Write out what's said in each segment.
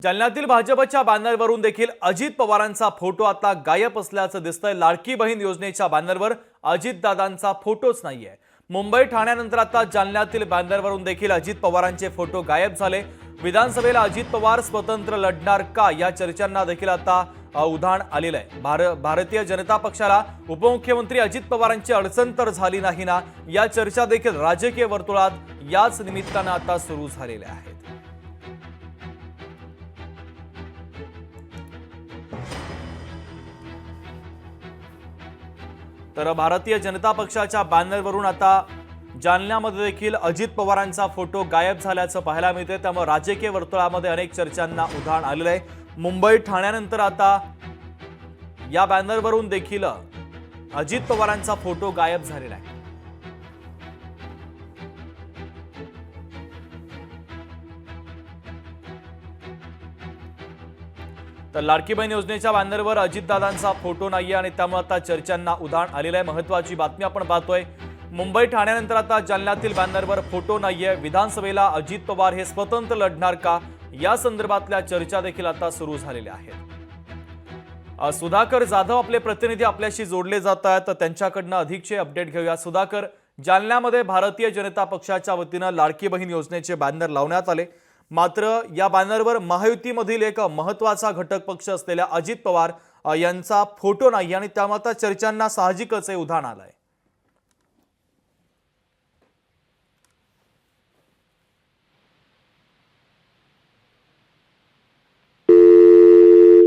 जालन्यातील भाजपच्या बॅनरवरून देखील अजित पवारांचा फोटो आता गायब असल्याचं दिसतंय। लाडकी बहीण योजनेच्या बॅनरवर अजितदादांचा फोटोच नाहीये। मुंबई ठाण्यानंतर आता जालन्यातील बॅनरवरून देखील अजित पवारांचे फोटो गायब झाले। विधानसभेला अजित पवार स्वतंत्र लढणार का या चर्चांना देखील आता उधाण आलेलं आहे। भारतीय जनता पक्षाला उपमुख्यमंत्री अजित पवारांची अडचण तर झाली नाही ना, या चर्चा देखील राजकीय वर्तुळात याच निमित्तानं आता सुरू झालेल्या आहेत। तर भारतीय जनता पक्षाच्या बॅनरवरून आता जालन्यामध्ये देखील अजित पवारांचा फोटो गायब झाल्याचं पाहायला मिळते। त्यामुळे राजकीय वर्तुळामध्ये अनेक चर्चांना उधाण आलेलं आहे। मुंबई ठाण्यानंतर आता या बॅनरवरून देखील अजित पवारांचा फोटो गायब झालेला आहे। तर लाडकी बहीण योजनेच्या बॅनरवर अजितदादांचा फोटो नाहीये आणि त्यामुळे आता चर्चांना उधाण आलेलं आहे। महत्त्वाची बातमी आपण पाहतोय, मुंबई ठाण्यानंतर आता जालन्यातील बॅनरवर फोटो नाहीये। विधानसभेला अजित पवार हे स्वतंत्र लढणार का या संदर्भातल्या चर्चा देखील आता सुरू झालेल्या आहेत। सुधाकर जाधव आपले प्रतिनिधी आपल्याशी जोडले जात आहेत, तर त्यांच्याकडनं अधिकचे अपडेट घेऊया। सुधाकर, जालन्यामध्ये भारतीय जनता पक्षाच्या वतीनं लाडकी बहीण योजनेचे बॅनर लावण्यात आले, मात्र या बॅनरवर महायुतीमधील एक महत्त्वाचा घटक पक्ष असलेल्या अजित पवार यांचा फोटो नाही आणि त्यामुळे आता चर्चांना साहजिकच उधाण आलंय।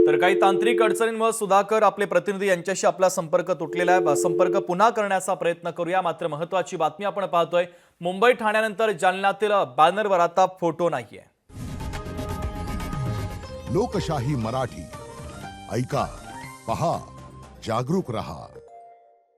तर काही तांत्रिक अडचणींमुळे सुधाकर आपले प्रतिनिधी यांच्याशी आपला संपर्क तुटलेला आहे। संपर्क पुन्हा करण्याचा प्रयत्न करूया। मात्र महत्त्वाची बातमी आपण पाहतोय, मुंबई ठाण्यानंतर जालन्यातील बॅनरवर आता फोटो नाहीये। लोकशाही मराठी ऐका, पहा, जागरूक रहा।